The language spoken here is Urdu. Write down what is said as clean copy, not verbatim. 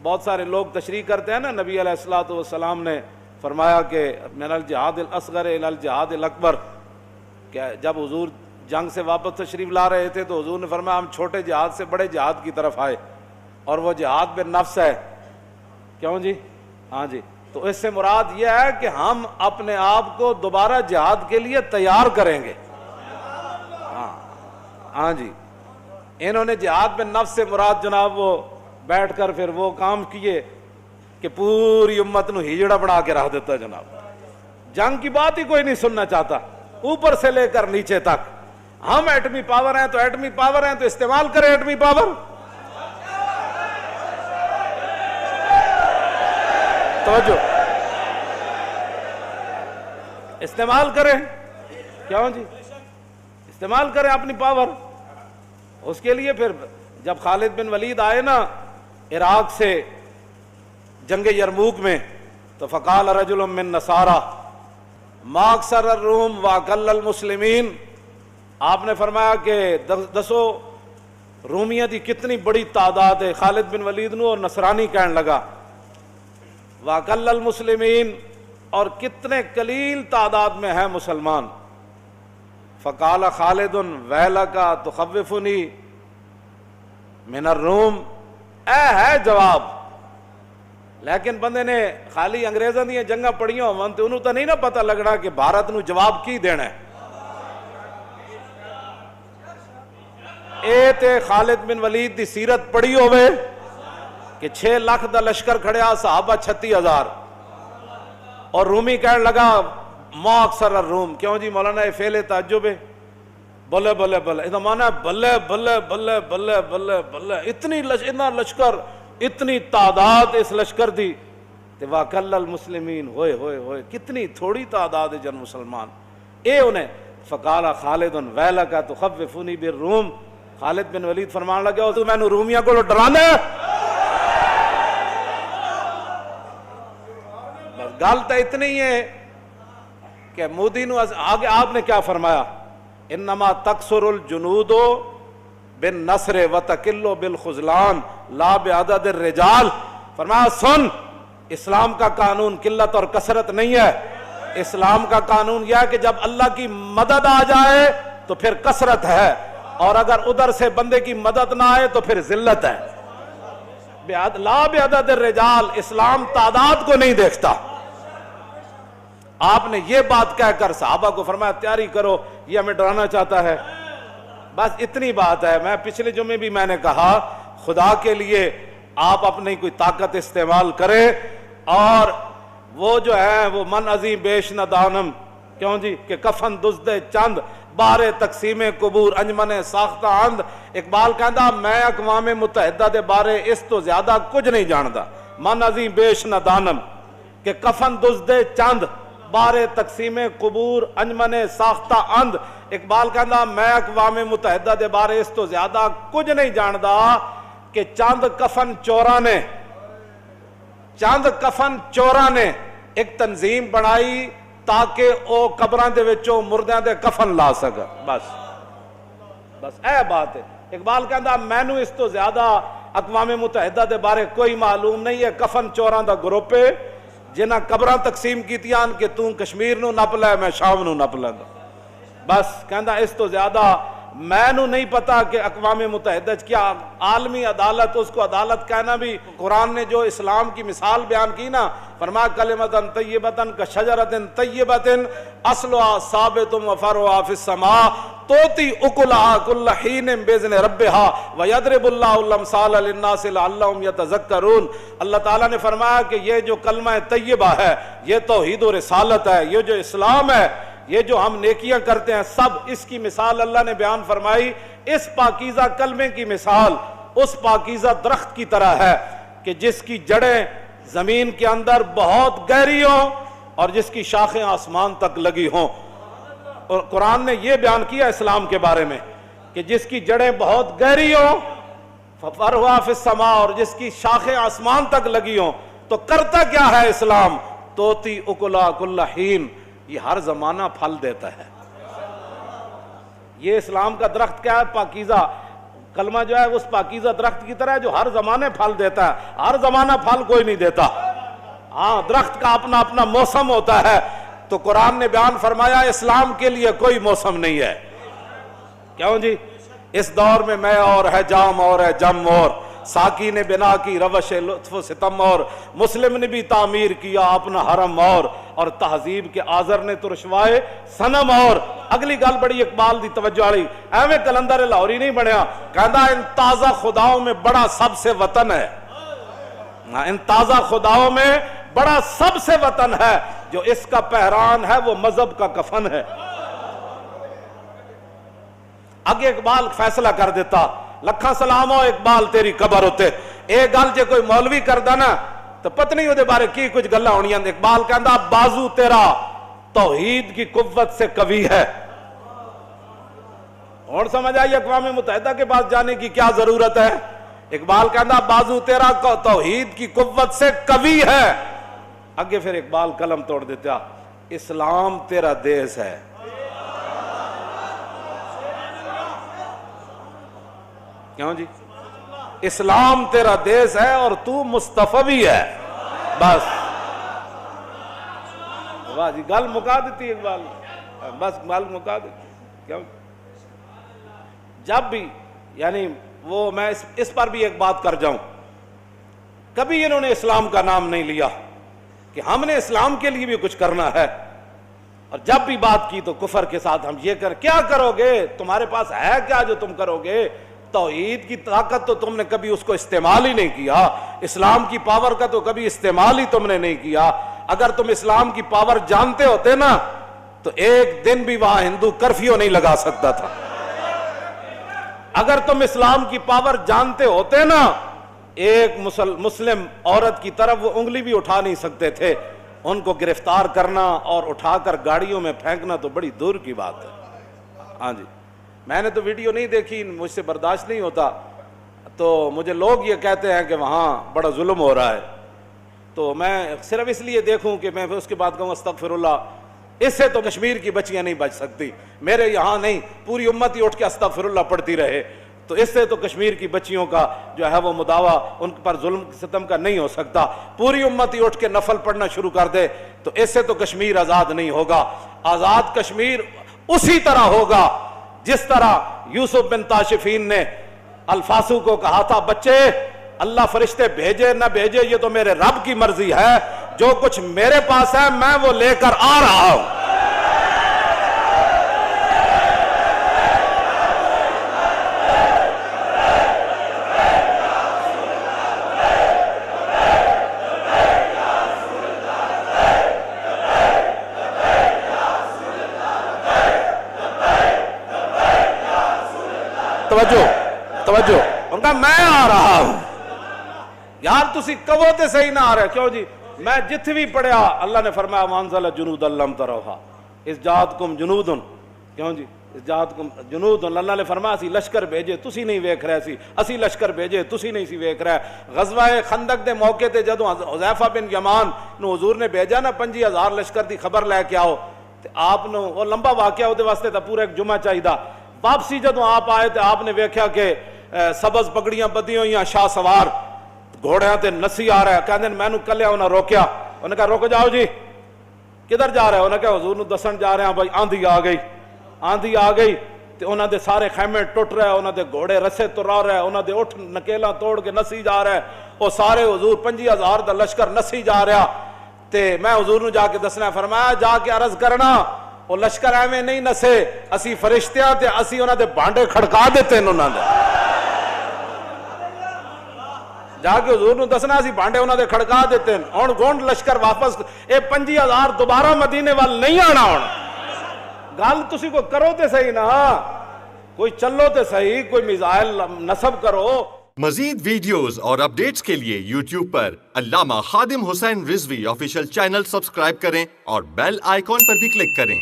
بہت سارے لوگ تشریح کرتے ہیں نا، نبی علیہ الصلوۃ والسلام نے فرمایا کہ من الجہاد الاصغر الی الجہاد الاکبر، کہ جب حضور جنگ سے واپس تشریف لا رہے تھے تو حضور نے فرمایا ہم چھوٹے جہاد سے بڑے جہاد کی طرف آئے، اور وہ جہاد بالنفس ہے۔ کیوں جی؟ ہاں جی، تو اس سے مراد یہ ہے کہ ہم اپنے آپ کو دوبارہ جہاد کے لیے تیار کریں گے۔ ہاں جی، انہوں نے جہاد بالنفس سے مراد جناب وہ بیٹھ کر پھر وہ کام کیے کہ پوری امت نو ہجڑا بنا کے رکھ دیتا جناب، جنگ کی بات ہی کوئی نہیں سننا چاہتا، اوپر سے لے کر نیچے تک۔ ہم ایٹمی پاور ہیں تو ایٹمی پاور ہیں تو استعمال کریں ایٹمی پاور، توجہ، استعمال کریں۔ کیوں جی؟ استعمال کریں اپنی پاور۔ اس کے لیے پھر جب خالد بن ولید آئے نا عراق سے جنگ یرموک میں، تو فقال رجل من نصارى ما اکثر الروم واقل المسلمین، آپ نے فرمایا کہ دسو رومیہ دی کتنی بڑی تعداد ہے، خالد بن ولید نو اور نصرانی کہنے لگا واقل المسلمین، اور کتنے قلیل تعداد میں ہے مسلمان۔ فقال خالد ویلک تخوفنی من الروم، اے ہے جواب، لیکن بندے نے خالی انگریزاں دی جنگاں پڑھیاں ہون تے انہوں تو نہیں نا پتہ لگنا کہ بھارت نو جواب کی دینا ہے۔ اے تے خالد بن ولید دی سیرت پڑھی ہوئے کہ 6 لاکھ دا لشکر کھڑیا، صحابہ 36,000، اور رومی کہنے لگا ما اکثر الروم۔ کیوں جی مولانا یہ فعل تعجب ہے، بلے بلے بلے، اس کا معنی ہے بلے بلے بلے بلے بلے بلے، اتنا لشکر، اتنی تعداد اس لشکر دی، تے واقل المسلمین، ہوئے ہوئے ہوئے کتنی تھوڑی تعداد ہے جن مسلمان۔ اے انہیں فقال خالد ویلک تخوفنی بالروم، خالد بن ولید فرمان لگا تو میں نے رومیاں کو ڈرانا ہے۔ بس گل تو اتنی ہے کہ مودی نو آگے آپ نے کیا فرمایا، انما تکثر الجنود بالنصر وتقل بالخذلان لا بعدد الرجال، فرمایا سن، اسلام کا قانون قلت اور کثرت نہیں ہے، اسلام کا قانون یہ ہے کہ جب اللہ کی مدد آ جائے تو پھر کثرت ہے، اور اگر ادھر سے بندے کی مدد نہ آئے تو پھر ذلت ہے۔ لا بعدد الرجال، اسلام تعداد کو نہیں دیکھتا۔ آپ نے یہ بات کہہ کر صحابہ کو فرمایا تیاری کرو، یہ ہمیں ڈرانا چاہتا ہے۔ بس اتنی بات ہے۔ میں پچھلے جمعے بھی میں نے کہا خدا کے لیے آپ اپنی کوئی طاقت استعمال کریں، اور وہ جو ہے وہ من عظیم بیش ندانم، کیوں جی کہ کفن دزدے چند بارے تقسیم قبور انجمن ساختہ اند، اقبال کہندا میں اقوام متحدہ دے بارے اس تو زیادہ کچھ نہیں جاندا، من عظیم بیش ندانم، کہ کفن دزدے چند بارے تقسیم قبور انجمن ساختہ اند، اقبال کہندا میں اقوام متحدہ دے بارے اس تو زیادہ کچھ نہیں جاندا کہ چند کفن چوراں نے ایک تنظیم بنائی تاکہ او قبراں دے وچوں مردیاں دے کفن لا سکا۔ بس اے بات ہے۔ اقبال کہندا مینوں اس تو زیادہ اقوام متحدہ دے بارے کوئی معلوم نہیں ہے، کفن چوراں دا گروپ ہے جنہاں قبراں تقسیم کیتیاں کہ توں کشمیر نو نپ لے میں شام نو نپ لیندا۔ بس کہندا اس تو زیادہ میں نو نہیں پتا کہ اقوام متحدہ کیا عالمی عدالت، اس کو عدالت کہنا بھی، قرآن نے جو اسلام کی مثال بیان کی نا، فرمایا کلمۃ طیبۃ کشجرۃ طیبۃ اصلها ثابت وفرعها فی السماء تؤتی اکلها کل حین باذن ربها ویضرب اللہ الامثال للناس لعلهم یتذکرون۔ اللہ تعالیٰ نے فرمایا کہ یہ جو کلمہ طیبہ ہے، یہ توحید و رسالت ہے، یہ جو اسلام ہے، یہ جو ہم نیکیاں کرتے ہیں، سب اس کی مثال اللہ نے بیان فرمائی۔ اس پاکیزہ کلمے کی مثال اس پاکیزہ درخت کی طرح ہے کہ جس کی جڑیں زمین کے اندر بہت گہری ہوں اور جس کی شاخیں آسمان تک لگی ہوں۔ اور قرآن نے یہ بیان کیا اسلام کے بارے میں کہ جس کی جڑیں بہت گہری ہوں، ففرعها فی السماء، اور جس کی شاخیں آسمان تک لگی ہوں۔ تو کرتا کیا ہے اسلام؟ توتی اکلا کل حین، یہ ہر زمانہ پھل دیتا ہے۔ یہ اسلام کا درخت کیا ہے؟ پاکیزہ کلمہ جو ہے اس پاکیزہ درخت کی طرح ہے جو ہر زمانے پھل دیتا ہے. ہر زمانہ پھل کوئی نہیں دیتا. ہاں درخت کا اپنا اپنا موسم ہوتا ہے. تو قرآن نے بیان فرمایا اسلام کے لیے کوئی موسم نہیں ہے. کیوں جی؟ اس دور میں میں اور ہے جام اور ہے جم اور ساقی نے بنا کی روش لطف و ستم اور مسلم نے بھی تعمیر کیا اپنا حرم اور تہذیب کے آزر نے تو رشوائے صنم اور. اگلی گل بڑی اقبال دی توجہ والی. ایویں کلندر لاہوری نہیں بنیا. کہندا ان تازہ خداؤں میں بڑا سب سے وطن ہے. ان تازہ خداؤں میں بڑا سب سے وطن ہے جو اس کا پہران ہے وہ مذہب کا کفن ہے. اگے اقبال فیصلہ کر دیتا لکھاں سلام ہو اقبال تیری قبر ہوتے. ایک گل جے کوئی مولوی کردا نا تو پتہ نہیں وہ بارے کی کچھ گلاں ہونیاں. اقبال کہندا بازو تیرا توحید کی قوت سے قوی ہے. اور سمجھ آئی اقوام متحدہ کے پاس جانے کی کیا ضرورت ہے. اقبال کہندا بازو تیرا توحید کی قوت سے قوی ہے. اگے پھر اقبال قلم توڑ دیتا اسلام تیرا دیس ہے. کیوں جی؟ اسلام تیرا دیس ہے اور تو مصطفی ہے. بس واہ جی گل مکا دیتی اقبال. بس گل مکا دیتی. کیوں؟ جب بھی یعنی وہ میں اس پر بھی ایک بات کر جاؤں. کبھی انہوں نے اسلام کا نام نہیں لیا کہ ہم نے اسلام کے لیے بھی کچھ کرنا ہے. اور جب بھی بات کی تو کفر کے ساتھ ہم یہ کیا کرو گے؟ تمہارے پاس ہے کیا جو تم کرو گے؟ توحید کی طاقت تو تم نے کبھی اس کو استعمال ہی نہیں کیا. اسلام کی پاور کا تو کبھی استعمال ہی تم نے نہیں کیا. اگر تم اسلام کی پاور جانتے ہوتے نا تو ایک دن بھی وہاں ہندو کرفیو نہیں لگا سکتا تھا. اگر تم اسلام کی پاور جانتے ہوتے نا ایک مسلم عورت کی طرف وہ انگلی بھی اٹھا نہیں سکتے تھے. ان کو گرفتار کرنا اور اٹھا کر گاڑیوں میں پھینکنا تو بڑی دور کی بات ہے. ہاں جی میں نے تو ویڈیو نہیں دیکھی, مجھ سے برداشت نہیں ہوتا. تو مجھے لوگ یہ کہتے ہیں کہ وہاں بڑا ظلم ہو رہا ہے تو میں صرف اس لیے دیکھوں کہ میں اس کے بعد کہوں استغفر اللہ. اس سے تو کشمیر کی بچیاں نہیں بچ سکتی. میرے یہاں نہیں پوری امت ہی اٹھ کے استغفر اللہ پڑھتی رہے تو اس سے تو کشمیر کی بچیوں کا جو ہے وہ مداوع ان پر ظلم ستم کا نہیں ہو سکتا. پوری امت ہی اٹھ کے نفل پڑھنا شروع کر دے تو اس سے تو کشمیر آزاد نہیں ہوگا. آزاد کشمیر اسی طرح ہوگا جس طرح یوسف بن تاشفین نے الفاسو کو کہا تھا بچے اللہ فرشتے بھیجے نہ بھیجے یہ تو میرے رب کی مرضی ہے. جو کچھ میرے پاس ہے میں وہ لے کر آ رہا ہوں. توجہ ان کا میں آ رہا ہوں. یار تسی کہو تے صحیح نہ آ رہے. کیوں جی؟ میں جت بھی پڑھیا اللہ نے فرمایا وانزل جنود لم تروها اس جاتکم جنود. کیوں جی؟ اس جاتکم جنود. اللہ نے فرمایا اسی لشکر بھیجے تسی نہیں ویکھ رہے سی. اسی لشکر بھیجے تسی نہیں سی ویکھ رہے. غزوہ خندق دے موقع تے جدوں حذیفہ بن یمان نو حضور نے بھیجا نا 50,000 لشکر دی خبر لے کے آؤ تے آپ نو وہ لمبا واقعہ اودے واسطے تا پورا ایک جمعہ چاہیدا. واپسی جدوں آپ آئے تے آپ نے ویکھیا کہ سبز پگڑیاں بدی ہوئیاں شاہ سوار گھوڑیاں تے نسی آ رہا ہے. کہندے مینوں کلیا انہاں روکیا. انہوں نے کہا رک جاؤ جی کدھر جا رہے ہیں؟ انہوں نے کہا حضور نو دسن جا رہے ہیں بھائی آندھی آ گئی. آندھی آ گئی تے انہاں دے سارے خیمے ٹوٹ رہے, انہاں دے گھوڑے رسے ترا رہے, انہاں دے اٹھ نکیلاں توڑ کے نسی جا رہے. وہ سارے حضور 50,000 دا لشکر نسی جا رہا. تے میں حضور نو جا کے دسنا فرمایا جا کے عرض کرنا وہ لشکر ایویں نہیں نسے اسی فرشتیاں تے اسی انہاں دے بانڈے کھڑکا دیتے ہیں. انہاں دے جا کے حضور نو دسنا سی بانڈے انہاں دے کھڑکا دیتے ہیں. ہن گونڈ لشکر واپس اے 50,000 دوبارہ مدینے وال نہیں آنا. ہن گل تسی کو کرو تے صحیح نا, کوئی چلو تے صحیح, کوئی میزائل نصب کرو. مزید ویڈیوز اور اپڈیٹس کے لیے یوٹیوب پر علامہ Khadim Hussain Rizvi official channel subscribe کریں اور بیل آئیکن پر بھی کلک کریں.